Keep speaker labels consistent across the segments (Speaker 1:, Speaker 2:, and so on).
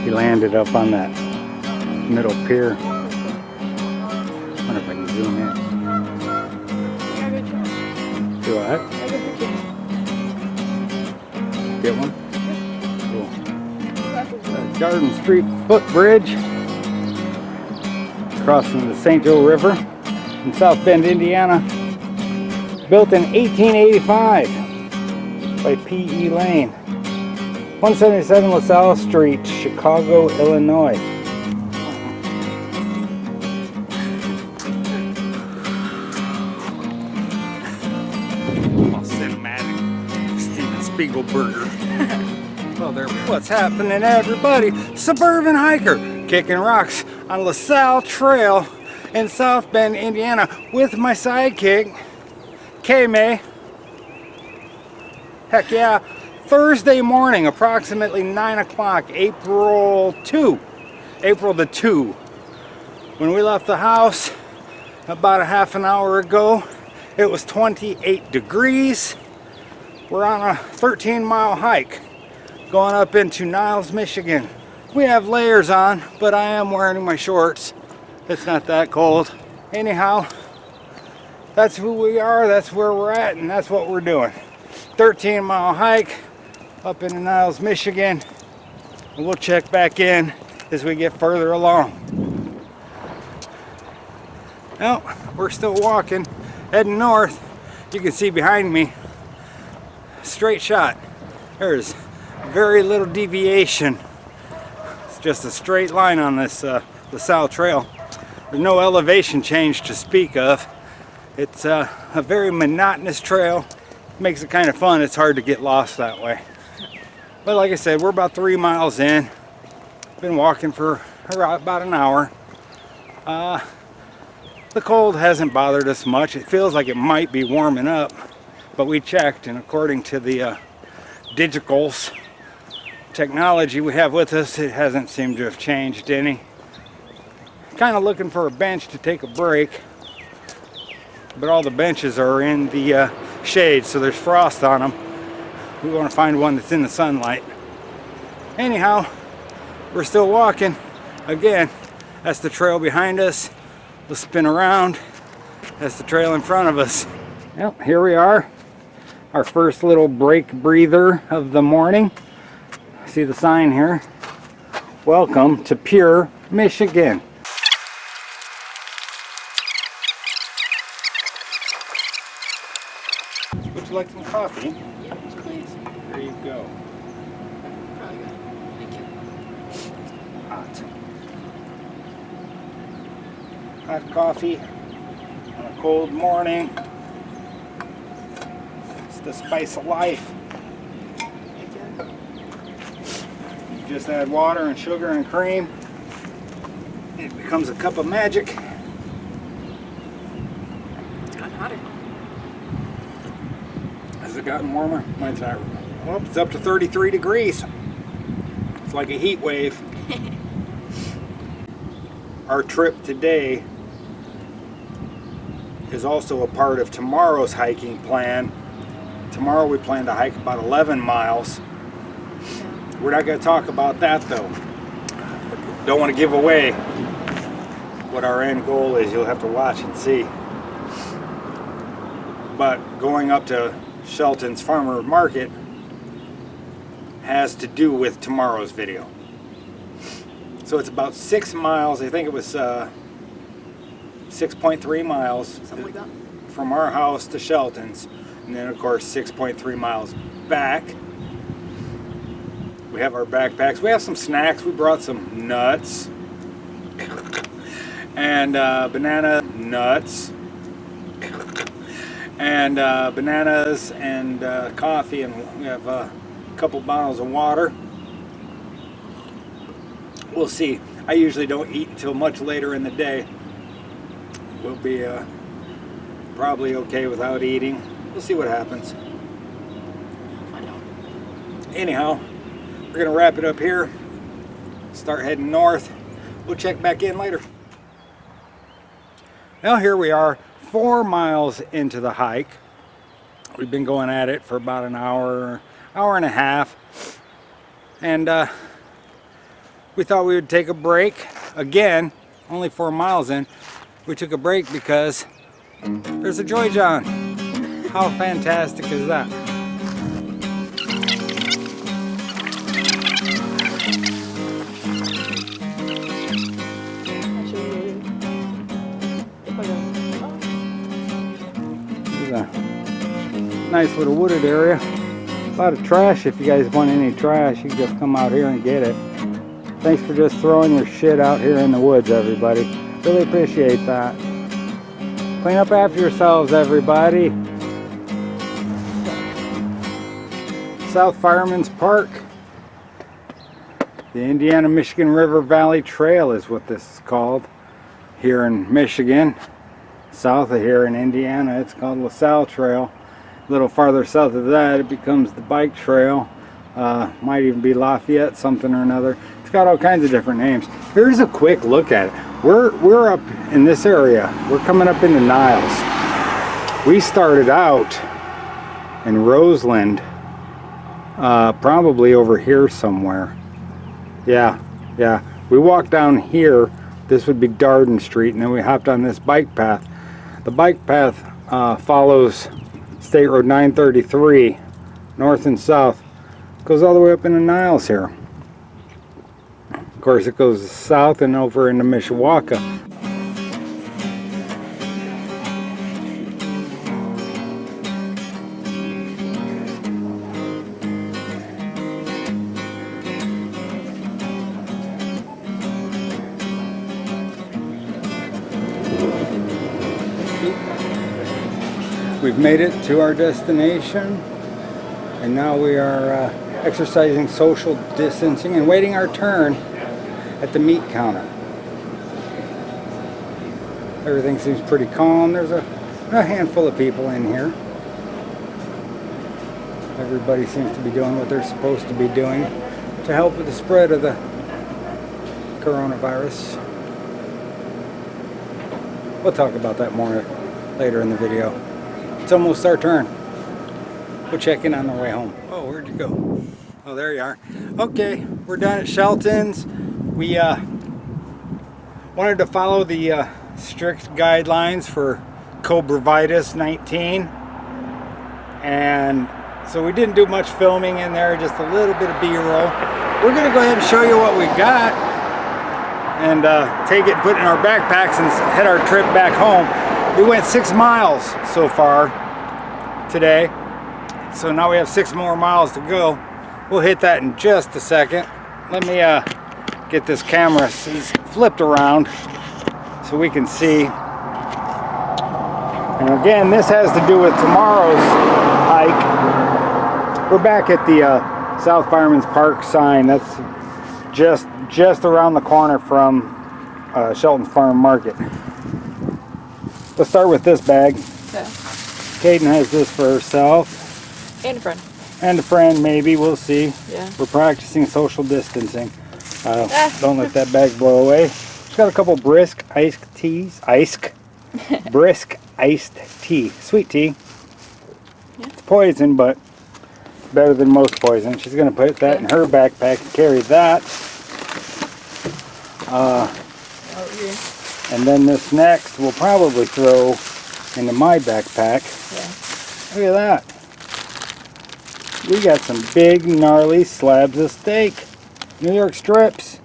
Speaker 1: He landed up on that middle pier. Wonder if I can zoom in. Do what? Get one? Cool. Garden Street footbridge crossing the St. Joe River in South Bend, Indiana. Built in 1885 by P.E. Lane. 177 Lasalle Street, Chicago, Illinois. Oh, cinematic. Steven Spiegelberger. Well, there. What's happening, everybody? Suburban Hiker kicking rocks on Lasalle Trail in South Bend, Indiana with my sidekick, K-May. Heck yeah. Thursday morning, approximately 9 o'clock, April the 2. When we left the house about a half an hour ago, it was 28 degrees. We're on a 13-mile hike going up into Niles, Michigan. We have layers on, but I am wearing my shorts. It's not that cold. Anyhow, that's who we are, that's where we're at, and that's what we're doing. 13-mile hike up in Niles, Michigan, and we'll check back in as we get further along. Well, we're still walking, heading north. You can see behind me, straight shot. There's very little deviation. It's just a straight line on this LaSalle Trail. There's no elevation change to speak of. It's a very monotonous trail. Makes it kind of fun. It's hard to get lost that way. But like I said, we're about 3 miles in. Been walking for about an hour. The cold hasn't bothered us much. It feels like it might be warming up, but we checked, and according to the digitals technology we have with us, it hasn't seemed to have changed any. Kind of looking for a bench to take a break, but all the benches are in the shade, so there's frost on them. We want to find one that's in the sunlight. Anyhow, we're still walking. Again, that's the trail behind us. We'll spin around. That's the trail in front of us. Well, here we are. Our first little break breather of the morning. See the sign here? Welcome to Pure, Michigan. Would you like some coffee?
Speaker 2: Yes, please.
Speaker 1: There you go.
Speaker 2: Probably good. Thank you.
Speaker 1: Hot. Hot coffee on a cold morning. It's the spice of life.
Speaker 2: Thank you.
Speaker 1: You just add water and sugar and cream. It becomes a cup of magic.
Speaker 2: It's gotten hotter.
Speaker 1: Has it gotten warmer? Mine's not. Well, it's up to 33 degrees. It's like a heat wave. Our trip today is also a part of tomorrow's hiking plan. Tomorrow we plan to hike about 11 miles. We're not going to talk about that though. Don't want to give away what our end goal is. You'll have to watch and see. But going up to Shelton's Farmer Market has to do with tomorrow's video. So it's about 6 miles. I think it was 6.3 miles
Speaker 2: Something like that.
Speaker 1: from our house to Shelton's, and then of course 6.3 miles back. We have our backpacks. We have some snacks. We brought some nuts and banana nuts and bananas and coffee, and we have a couple bottles of water. We'll see. I usually don't eat until much later in the day. We'll be probably okay without eating. We'll see what happens.
Speaker 2: I know.
Speaker 1: Anyhow, we're gonna wrap it up here. Start heading north. We'll check back in later. Now here we are, 4 miles into the hike. We've been going at it for about an hour and a half. And we thought we would take a break. Again, only 4 miles in. We took a break because there's a Joy John. How fantastic is that? There's a nice little wooded area. A lot of trash. If you guys want any trash, you can just come out here and get it. Thanks for just throwing your shit out here in the woods, everybody. Really appreciate that. Clean up after yourselves, everybody. South Fireman's Park. The Indiana-Michigan River Valley Trail is what this is called here in Michigan. South of here in Indiana, it's called Lasalle Trail. A little farther south of that, it becomes the bike trail. Might even be Lafayette, something or another. It's got all kinds of different names. Here's a quick look at it. We're up in this area. We're coming up into Niles. We started out in Roseland, probably over here somewhere. Yeah. We walked down here. This would be Darden Street, and then we hopped on this bike path. The bike path follows State Road 933, north and south. Goes all the way up into Niles here. Of course, it goes south and over into Mishawaka. We've made it to our destination, and now we are exercising social distancing and waiting our turn at the meat counter. Everything seems pretty calm. There's a handful of people in here. Everybody seems to be doing what they're supposed to be doing to help with the spread of the coronavirus. We'll talk about that more later in the video. It's almost our turn. We'll check in on the way home. Oh, where'd you go? Oh, there you are. Okay, we're done at Shelton's. We wanted to follow the strict guidelines for COVID-19, and so we didn't do much filming in there, just a little bit of B-roll. We're gonna go ahead and show you what we got, and take it, put it in our backpacks, and head our trip back home. We went 6 miles so far today, so now we have 6 more miles to go. We'll hit that in just a second. Let me get this camera flipped around so we can see. And again, this has to do with tomorrow's hike. We're back at the South Fireman's Park sign. That's just around the corner from Shelton's Farm Market. Let's start with this bag.
Speaker 2: Okay.
Speaker 1: Kaden has this for herself.
Speaker 2: And a friend.
Speaker 1: And a friend, maybe. We'll see.
Speaker 2: Yeah.
Speaker 1: We're practicing social distancing. Don't let that bag blow away. She's got a couple brisk iced teas. Brisk iced tea. Sweet tea.
Speaker 2: Yeah.
Speaker 1: It's poison, but better than most poison. She's going to put that in her backpack and carry that. And then this next we'll probably throw into my backpack.
Speaker 2: Yeah.
Speaker 1: Look at that. We got some big gnarly slabs of steak. New York strips.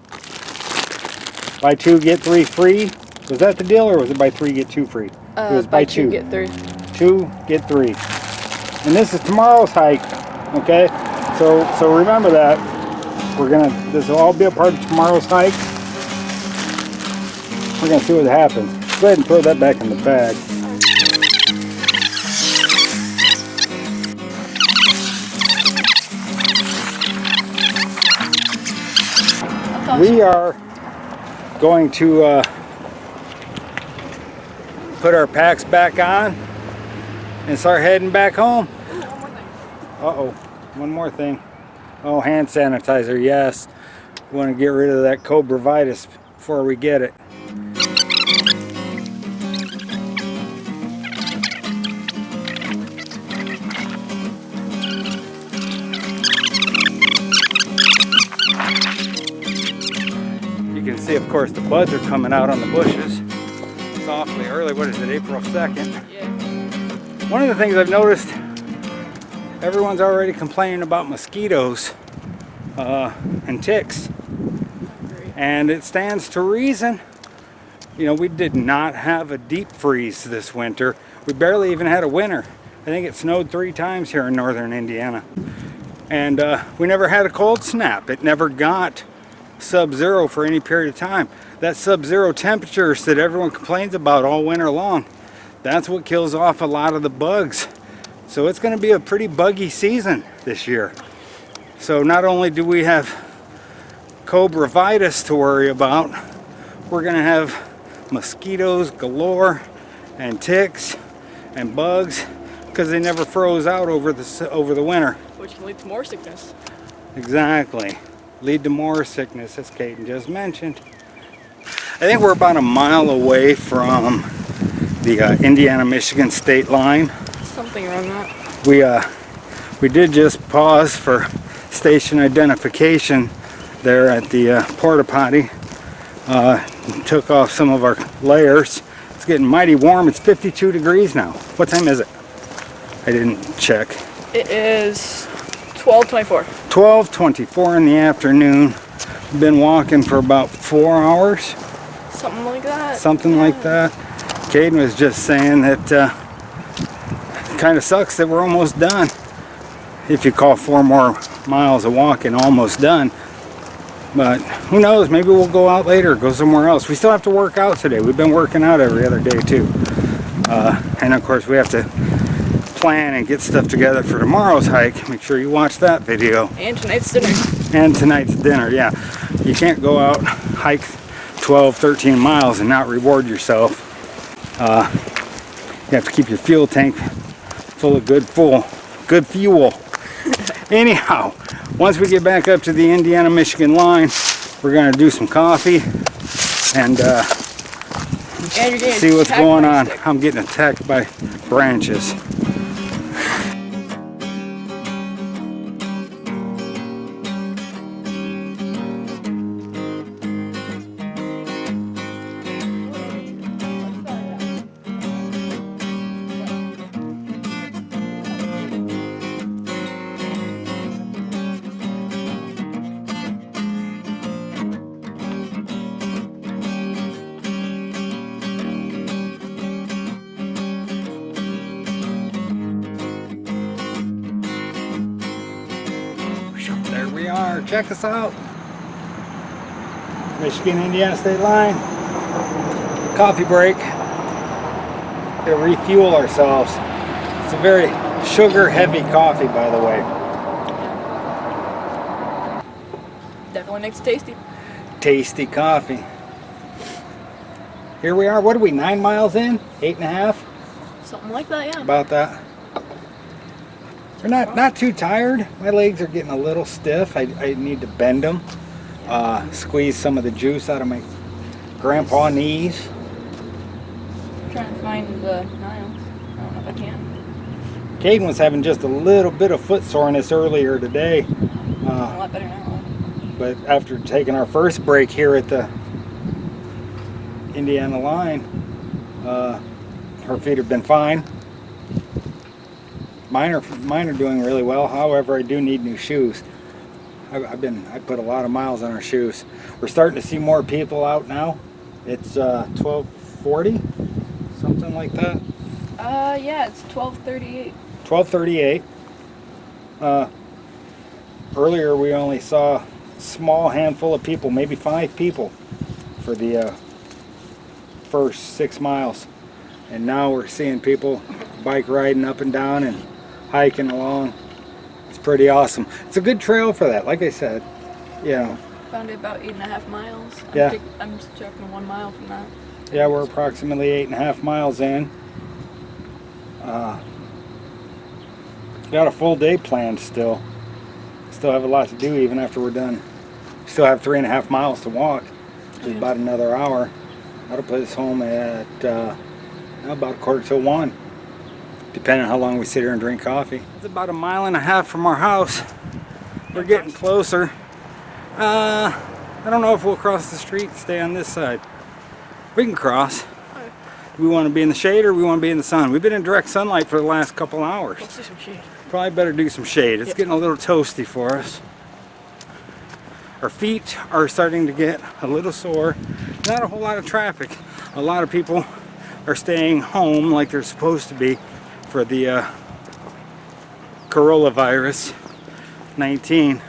Speaker 1: Buy 2 get 3 free. Was that the deal, or was it buy 3 get 2 free? It was buy 2
Speaker 2: get 3.
Speaker 1: 2 get 3. And this is tomorrow's hike. Okay? So remember that. This will all be a part of tomorrow's hike. We're gonna see what happens. Go ahead and throw that back in the bag. We are going to put our packs back on and start heading back home. Uh-oh, one more thing. Oh, hand sanitizer, yes. We want to get rid of that COVID-virus before we get it. see, of course, the buds are coming out on the bushes. It's awfully early. What is it, April 2nd?
Speaker 2: Yeah.
Speaker 1: One of the things I've noticed, everyone's already complaining about mosquitoes and ticks. And it stands to reason. You know, we did not have a deep freeze this winter. We barely even had a winter. I think it snowed 3 times here in northern Indiana. And we never had a cold snap. It never got sub-zero for any period of time. That sub-zero temperatures that everyone complains about all winter long, that's what kills off a lot of the bugs. So it's going to be a pretty buggy season this year. So not only do we have cobra vitus to worry about, we're going to have mosquitoes galore and ticks and bugs because they never froze out over the winter.
Speaker 2: Which can lead to more sickness.
Speaker 1: Exactly. Lead to more sickness, as Caden just mentioned. I think we're about a mile away from the Indiana-Michigan state line.
Speaker 2: Something around that.
Speaker 1: We did just pause for station identification there at the porta potty. Took off some of our layers. It's getting mighty warm. It's 52 degrees now. What time is it? I didn't check.
Speaker 2: It is 12:24.
Speaker 1: 12:24 in the afternoon. Been walking for about 4 hours.
Speaker 2: Something like that.
Speaker 1: Something like that. Caden was just saying that it kind of sucks that we're almost done. If you call 4 more miles of walking almost done. But who knows, maybe we'll go out later, go somewhere else. We still have to work out today. We've been working out every other day too. And of course we have to plan and get stuff together for tomorrow's hike. Make sure you watch that video.
Speaker 2: And tonight's dinner.
Speaker 1: And tonight's dinner, yeah. You can't go out, hike 12, 13 miles and not reward yourself. You have to keep your fuel tank full of good fuel. Anyhow, once we get back up to the Indiana-Michigan line, we're going to do some coffee and see what's going on. I'm getting attacked by branches. There we are. Check us out. Michigan-Indiana state line. Coffee break. To refuel ourselves. It's a very sugar-heavy coffee, by the way.
Speaker 2: Definitely makes it tasty.
Speaker 1: Tasty coffee. Here we are. What are we, 9 miles in? 8.5?
Speaker 2: Something like that, yeah.
Speaker 1: About that. We're not too tired. My legs are getting a little stiff. I need to bend them. Squeeze some of the juice out of my grandpa knees.
Speaker 2: I'm trying to find the Niles. I don't know if I can.
Speaker 1: Caden was having just a little bit of foot soreness earlier today.
Speaker 2: A lot better now.
Speaker 1: But after taking our first break here at the Indiana line, her feet have been fine. Mine are doing really well. However, I do need new shoes. I put a lot of miles on our shoes. We're starting to see more people out now. It's 12:40, something like that.
Speaker 2: Yeah, it's 12:38.
Speaker 1: 12:38. Earlier we only saw a small handful of people, maybe 5 people, for the first 6 miles, and now we're seeing people bike riding up and down and hiking along. It's pretty awesome. It's a good trail for that. Like I said, you know.
Speaker 2: Found it about 8.5 miles.
Speaker 1: Yeah.
Speaker 2: I'm subtracting 1 mile from that.
Speaker 1: Yeah, we're approximately 8.5 miles in. Got a full day planned still. Still have a lot to do even after we're done. Still have 3.5 miles to walk, which is about another hour. That'll put us home at about 1:45, depending on how long we sit here and drink coffee. It's about 1.5 miles from our house. We're getting closer. I don't know if we'll cross the street and stay on this side. We can cross. Do we want to be in the shade or we want to be in the sun? We've been in direct sunlight for the last couple hours.
Speaker 2: Let's do some shade.
Speaker 1: Probably better do some shade. It's
Speaker 2: Yep.
Speaker 1: getting a little toasty for us. Our feet are starting to get a little sore. Not a whole lot of traffic. A lot of people are staying home like they're supposed to be for the coronavirus 19.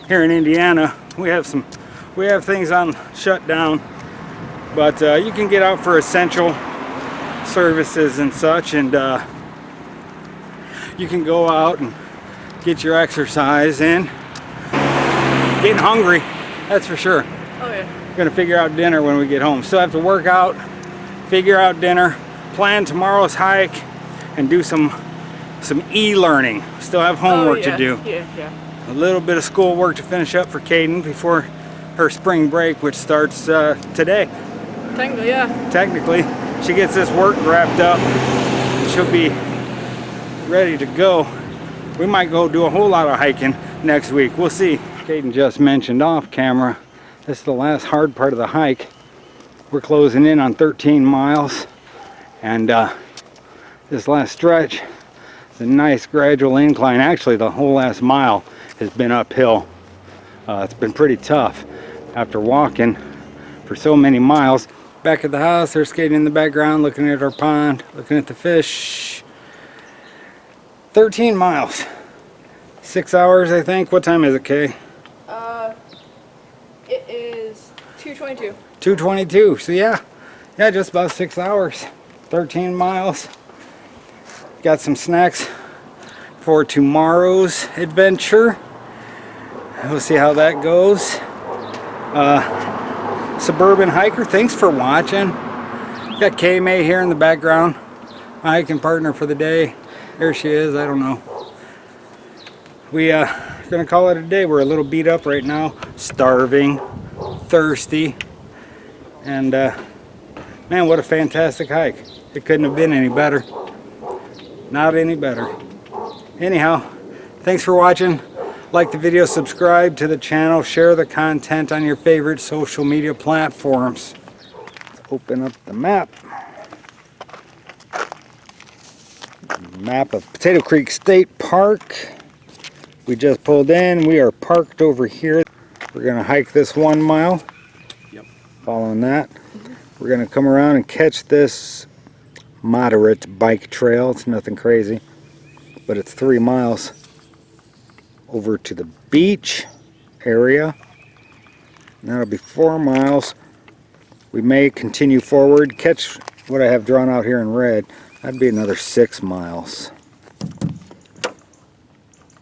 Speaker 1: Here in Indiana, we have things on shutdown, but you can get out for essential services and such, and you can go out and get your exercise in. Getting hungry, that's for sure.
Speaker 2: Oh yeah.
Speaker 1: Gonna figure out dinner when we get home. Still have to work out, figure out dinner, plan tomorrow's hike, and do some e-learning. Still have homework to do.
Speaker 2: Yeah.
Speaker 1: A little bit of school work to finish up for Kaden before her spring break, which starts today.
Speaker 2: Technically, yeah.
Speaker 1: Technically, she gets this work wrapped up, she'll be ready to go. We might go do a whole lot of hiking next week. We'll see. Kaden just mentioned off camera, this is the last hard part of the hike. We're closing in on 13 miles, and this last stretch is a nice gradual incline. Actually, the whole last mile has been uphill. It's been pretty tough after walking for so many miles. Back at the house, they're skating in the background, looking at our pond, looking at the fish. 13 miles. 6 hours, I think. What time is it, Kay?
Speaker 2: It is 2:22.
Speaker 1: 2:22. So yeah, just about 6 hours. 13 miles. Got some snacks for tomorrow's adventure. We'll see how that goes. Suburban Hiker, thanks for watching. Got Kay May here in the background, my hiking partner for the day. There she is. I don't know. We gonna call it a day. We're a little beat up right now, starving, thirsty, and man, what a fantastic hike. It couldn't have been any better. Not any better. Anyhow, thanks for watching. Like the video, subscribe to the channel, share the content on your favorite social media platforms. Let's open up the map. Map of Potato Creek State Park. We just pulled in. We are parked over here. We're going to hike this 1 mile. Yep. Following that, we're going to come around and catch this moderate bike trail. It's nothing crazy, but it's 3 miles over to the beach area. And that'll be 4 miles. We may continue forward, catch what I have drawn out here in red. That'd be another 6 miles.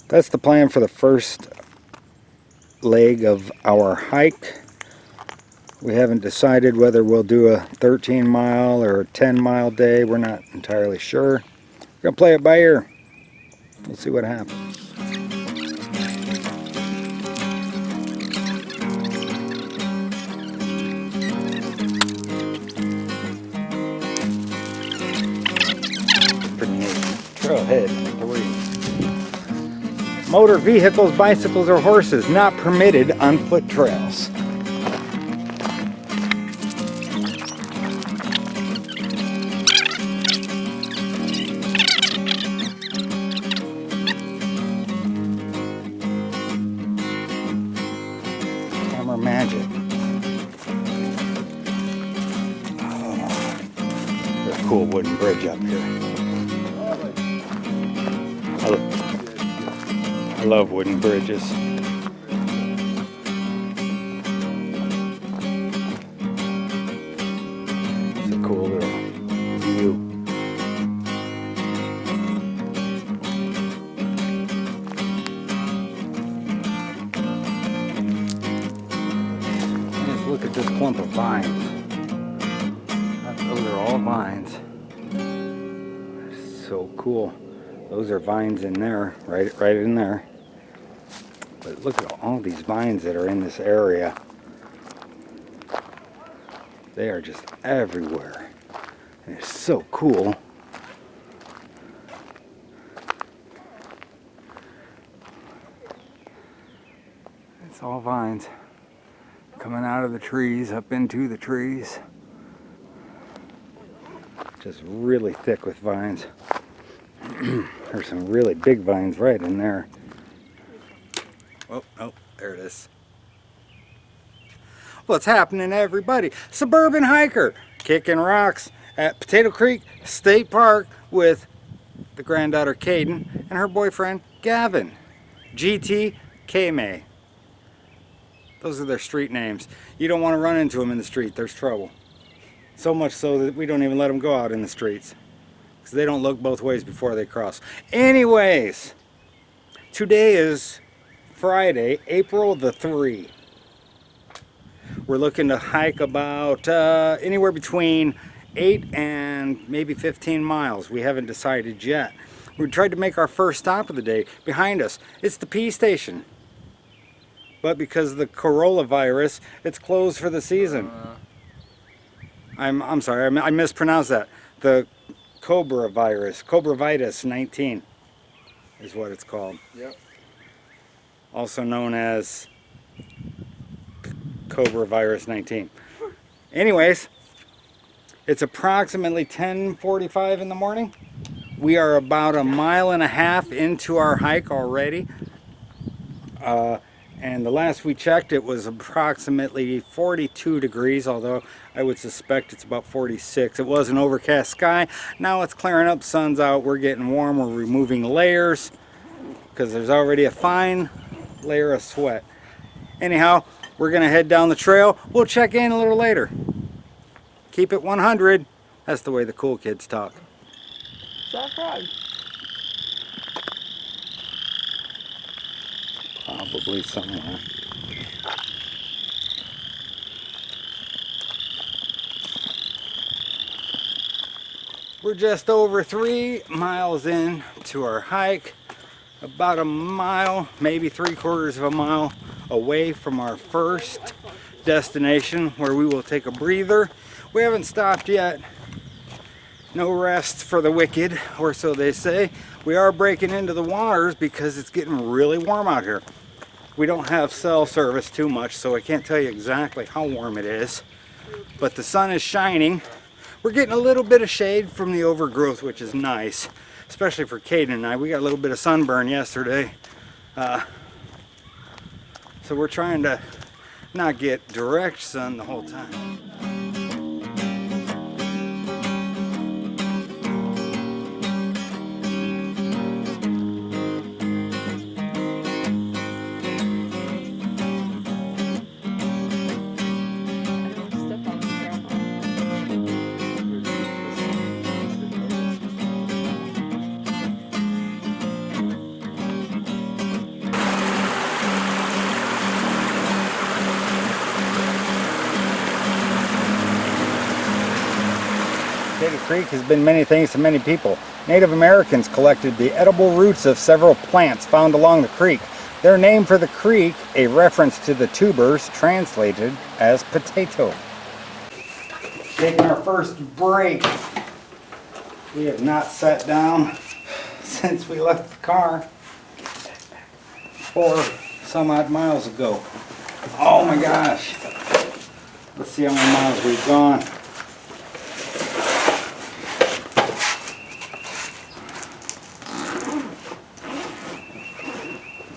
Speaker 1: That's the plan for the first leg of our hike. We haven't decided whether we'll do a 13 mile or a 10 mile day. We're not entirely sure. We're gonna play it by ear. We'll see what happens. Trailhead 3. Motor vehicles, bicycles, or horses not permitted on foot trails. Camera magic. Oh, there's a cool wooden bridge up here. I love wooden bridges. It's a cool little view. Let's look at this clump of vines. Those are all vines. So cool. Those are vines in there, right in there. But look at all these vines that are in this area. They are just everywhere. And it's so cool. It's all vines coming out of the trees, up into the trees. Just really thick with vines. There's some really big vines right in there. Oh, there it is. What's happening, everybody? Suburban Hiker kicking rocks at Potato Creek State Park with the granddaughter Caden and her boyfriend Gavin. GT K-May. Those are their street names. You don't want to run into them in the street. There's trouble. So much so that we don't even let them go out in the streets, because they don't look both ways before they cross. Anyways, today is Friday, April the 3rd. We're looking to hike about anywhere between 8 and maybe 15 miles. We haven't decided yet. We tried to make our first stop of the day. Behind us, it's the P station. But because of the coronavirus, it's closed for the season. I'm sorry, I mispronounced that. The Cobra virus, Cobravitis 19 is what it's called.
Speaker 3: Yep.
Speaker 1: Also known as Cobra virus 19. Anyways, it's approximately 10:45 in the morning. We are about 1.5 miles into our hike already. And the last we checked, it was approximately 42 degrees, although I would suspect it's about 46. It was an overcast sky. Now it's clearing up, sun's out, we're getting warm, we're removing layers because there's already a fine layer of sweat. Anyhow, we're gonna head down the trail. We'll check in a little later. Keep it 100. That's the way the cool kids talk.
Speaker 2: Saw a frog.
Speaker 1: Probably somewhere. We're just over 3 miles in to our hike. About 1 mile, maybe 3/4 of a mile away from our first destination, where we will take a breather. We haven't stopped yet. No rest for the wicked, or so they say. We are breaking into the waters because it's getting really warm out here. We don't have cell service too much, so I can't tell you exactly how warm it is. But the sun is shining. We're getting a little bit of shade from the overgrowth, which is nice. Especially for Caden and I. We got a little bit of sunburn yesterday. So we're trying to not get direct sun the whole time.
Speaker 2: Step on the strap on.
Speaker 1: Potato Creek has been many things to many people. Native Americans collected the edible roots of several plants found along the creek. Their name for the creek, a reference to the tubers, translated as potato. Taking our first break. We have not sat down since we left the car 4 some odd miles ago. Oh my gosh. Let's see how many miles we've gone.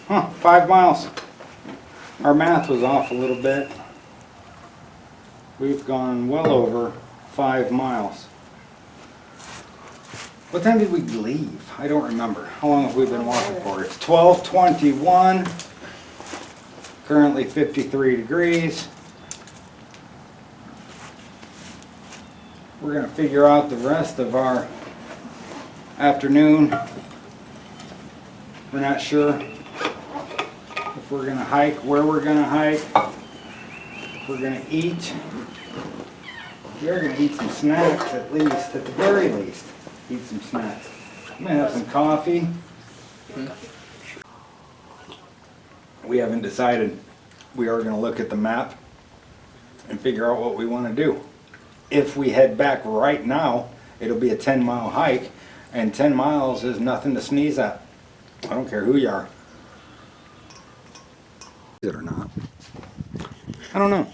Speaker 1: Huh, 5 miles. Our math was off a little bit. We've gone well over 5 miles. What time did we leave? I don't remember. How long have we been walking for? It's 12:21. Currently 53 degrees. We're going to figure out the rest of our afternoon. We're not sure if we're going to hike, where we're going to hike, if we're going to eat. We're going to eat some snacks at least, at the very least. Eat some snacks. I'm going to have some coffee. We haven't decided. We are going to look at the map and figure out what we want to do. If we head back right now, it'll be a 10-mile hike, and 10 miles is nothing to sneeze at. I don't care who you are. it or not. I don't know.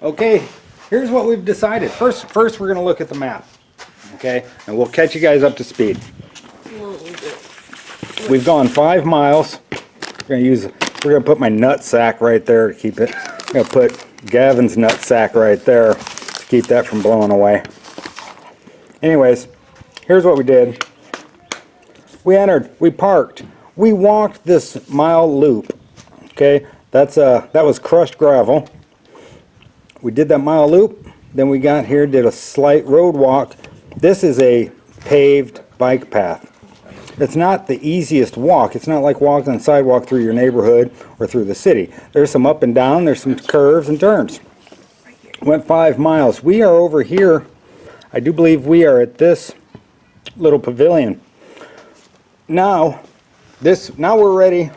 Speaker 1: Okay, here's what we've decided. First we're gonna look at the map. Okay, and we'll catch you guys up to speed. We've gone 5 miles. We're gonna put my nut sack right there to keep it. I'm gonna put Gavin's nut sack right there to keep that from blowing away. Anyways, here's what we did. We entered, we parked, we walked this mile loop. Okay, that was crushed gravel. We did that mile loop, then we got here, did a slight road walk. This is a paved bike path. It's not the easiest walk. It's not like walking on a sidewalk through your neighborhood or through the city. There's some up and down, there's some curves and turns. Went 5 miles. We are over here. I do believe we are at this little pavilion. Now we're ready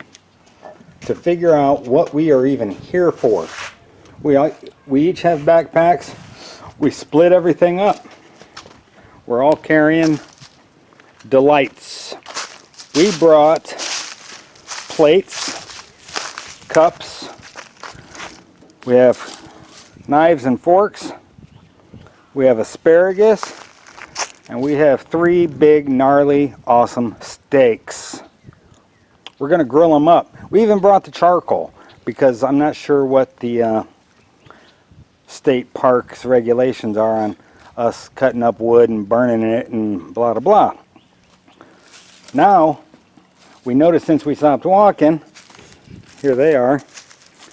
Speaker 1: to figure out what we are even here for. We each have backpacks. We split everything up. We're all carrying delights. We brought plates, cups. We have knives and forks. We have asparagus. And we have 3 big, gnarly, awesome steaks. We're going to grill them up. We even brought the charcoal because I'm not sure what the state parks regulations are on us cutting up wood and burning it and blah blah blah. Now, we noticed since we stopped walking, here they are,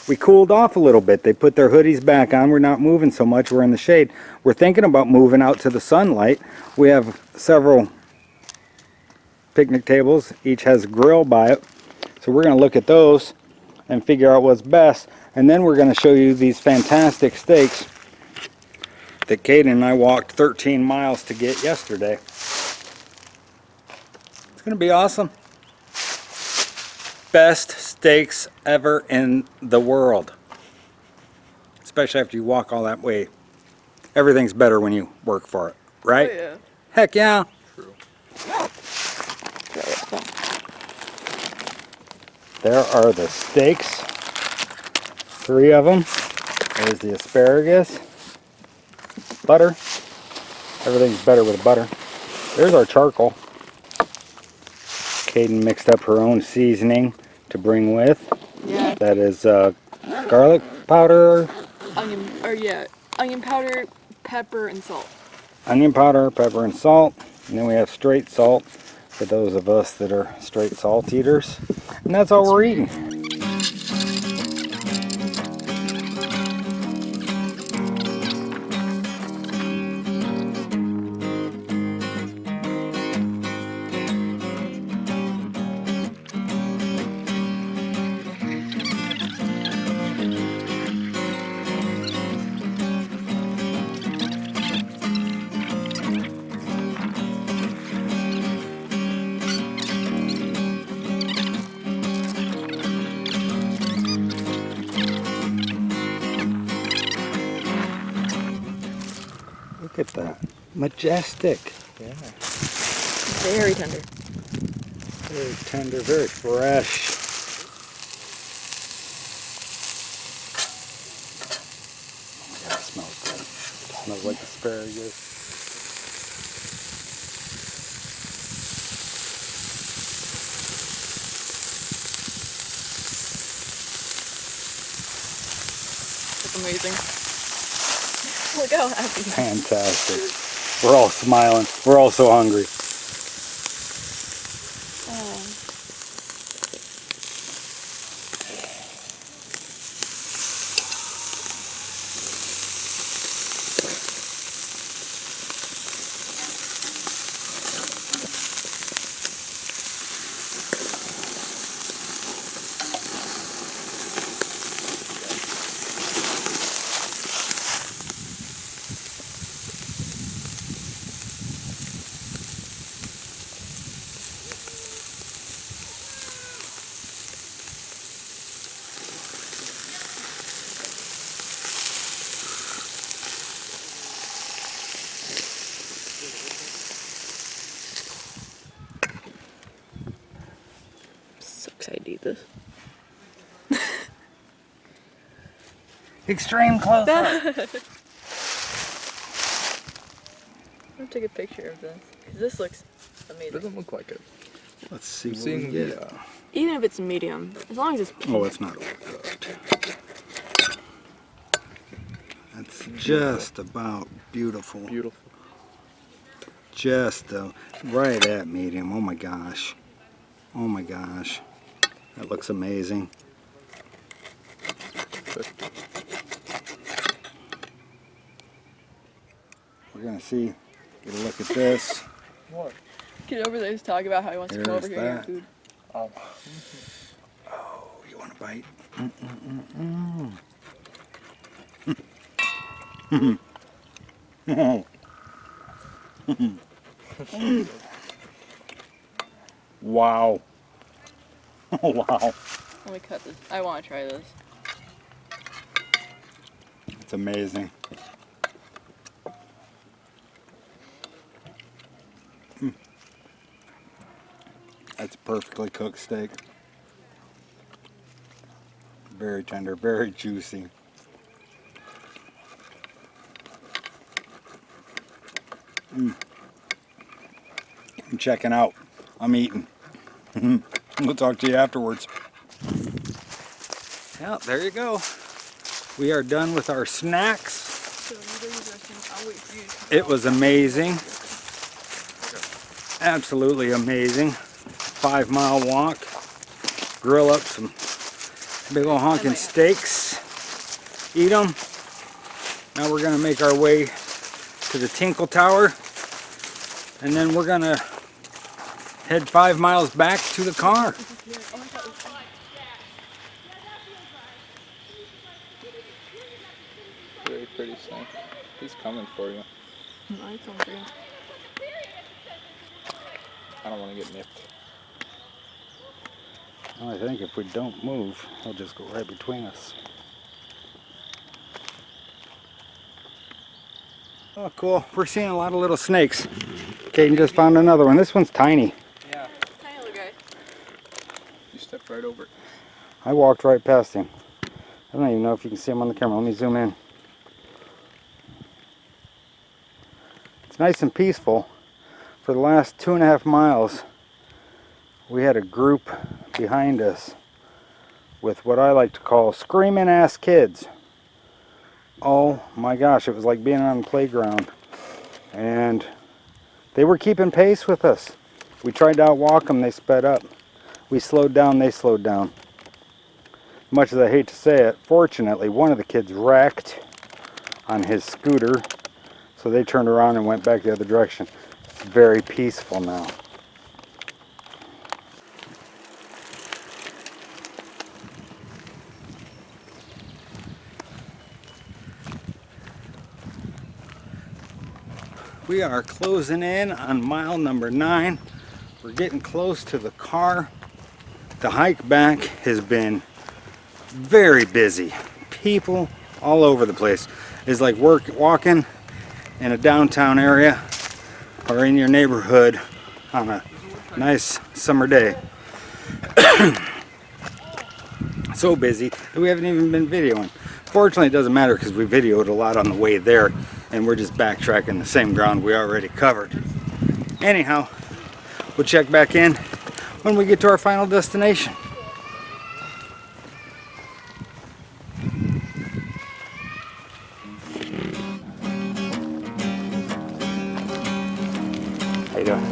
Speaker 1: we cooled off a little bit. They put their hoodies back on. We're not moving so much. We're in the shade. We're thinking about moving out to the sunlight. We have several picnic tables. Each has a grill by it. So we're going to look at those and figure out what's best. And then we're going to show you these fantastic steaks that Kaden and I walked 13 miles to get yesterday. It's going to be awesome. Best steaks ever in the world. Especially after you walk all that way. Everything's better when you work for it, right?
Speaker 2: Oh, yeah.
Speaker 1: Heck yeah.
Speaker 2: True.
Speaker 1: There are the steaks. 3 of them. There's the asparagus. Butter. Everything's better with butter. There's our charcoal. Kaden mixed up her own seasoning to bring with.
Speaker 2: Yeah.
Speaker 1: That is garlic powder.
Speaker 2: Onion powder, pepper, and salt.
Speaker 1: Onion powder, pepper, and salt. And then we have straight salt for those of us that are straight salt eaters. And that's all we're eating. Look at that. Majestic. Yeah.
Speaker 2: Very tender.
Speaker 1: Very tender, very fresh. Oh, yeah, it smells good. It smells like asparagus.
Speaker 2: It's amazing. Look how happy.
Speaker 1: Fantastic. We're all smiling. We're all so hungry.
Speaker 2: So excited to eat this.
Speaker 1: Extreme close up.
Speaker 2: I'll take a picture of this because this looks amazing.
Speaker 3: Doesn't look like it.
Speaker 1: Let's see
Speaker 3: I'm
Speaker 1: what
Speaker 3: seeing
Speaker 1: we get.
Speaker 3: the.
Speaker 2: Even if it's medium, as long as it's pink.
Speaker 1: Oh, it's not overcooked. That's just about beautiful.
Speaker 3: Beautiful.
Speaker 1: Just right at medium. Oh my gosh. Oh my gosh. That looks amazing. We're gonna see. Get a look at this.
Speaker 3: What?
Speaker 2: Kid over there is talking about how he wants to come over
Speaker 1: There's
Speaker 2: here and
Speaker 1: that.
Speaker 2: get food.
Speaker 3: Oh.
Speaker 1: Oh, you want a bite? Wow. Oh, wow.
Speaker 2: Let me cut this. I want to try this.
Speaker 1: It's amazing. That's a perfectly cooked steak. Very tender, very juicy. I'm checking out. I'm eating. We'll talk to you afterwards. Yeah, there you go. We are done with our snacks.
Speaker 2: So I'll wait for you to come
Speaker 1: It was amazing. Absolutely amazing. 5-mile walk. Grill up some big ol' honking steaks. Eat them. Now we're gonna make our way to the Tinkle Tower. And then we're gonna head 5 miles back to the car.
Speaker 3: Very pretty snake. He's coming for you.
Speaker 2: No, it's on for you.
Speaker 3: I don't want to get nipped.
Speaker 1: Well, I think if we don't move, he'll just go right between us. Oh, cool. We're seeing a lot of little snakes. Caden just found another one. This one's tiny.
Speaker 3: Yeah.
Speaker 2: Tiny little guy.
Speaker 3: You stepped right over it.
Speaker 1: I walked right past him. I don't even know if you can see him on the camera. Let me zoom in. It's nice and peaceful. For the last 2.5 miles, we had a group behind us with what I like to call screaming ass kids. Oh my gosh, it was like being on the playground. And they were keeping pace with us. We tried to outwalk them, they sped up. We slowed down, they slowed down. Much as I hate to say it, fortunately one of the kids wrecked on his scooter, so they turned around and went back the other direction. It's very peaceful now. We are closing in on mile number 9. We're getting close to the car. The hike back has been very busy. People all over the place. It's like walking in a downtown area or in your neighborhood on a nice summer day. So busy that we haven't even been videoing. Fortunately, it doesn't matter because we videoed a lot on the way there and we're just backtracking the same ground we already covered. Anyhow, we'll check back in when we get to our final destination. How you doing?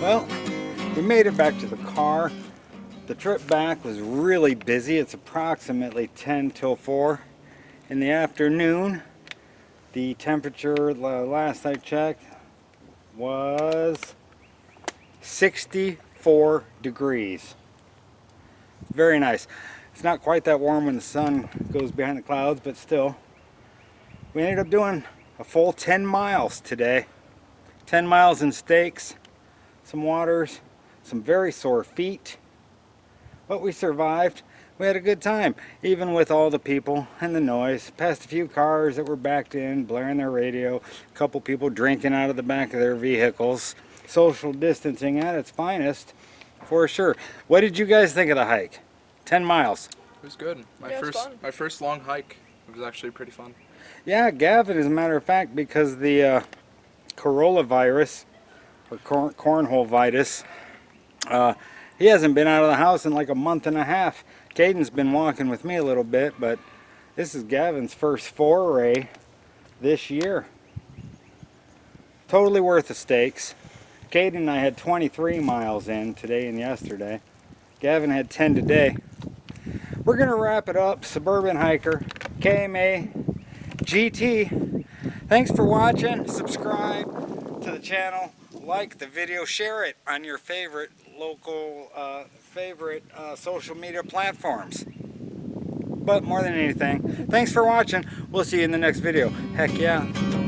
Speaker 1: Well, we made it back to the car. The trip back was really busy. It's approximately 10 till 4 in the afternoon. The temperature, last I checked, was 64 degrees. Very nice. It's not quite that warm when the sun goes behind the clouds, but still, We ended up doing a full 10 miles today. 10 miles in stakes, some waters, some very sore feet. But we survived. We had a good time, even with all the people and the noise. Passed a few cars that were backed in, blaring their radio. A couple people drinking out of the back of their vehicles. Social distancing at its finest, for sure. What did you guys think of the hike? 10 miles.
Speaker 3: It was good.
Speaker 2: Yeah, it was fun.
Speaker 3: My first long hike. It was actually pretty fun.
Speaker 1: Yeah, Gavin, as a matter of fact, because the coronavirus, or cornhole vitus, he hasn't been out of the house in like a month and a half. Caden's been walking with me a little bit, but this is Gavin's first foray this year. Totally worth the stakes. Caden and I had 23 miles in today and yesterday. Gavin had 10 today. We're going to wrap it up. Suburban Hiker, KMA, GT. Thanks for watching. Subscribe to the channel. Like the video. Share it on your favorite local, social media platforms. But more than anything, thanks for watching. We'll see you in the next video. Heck yeah.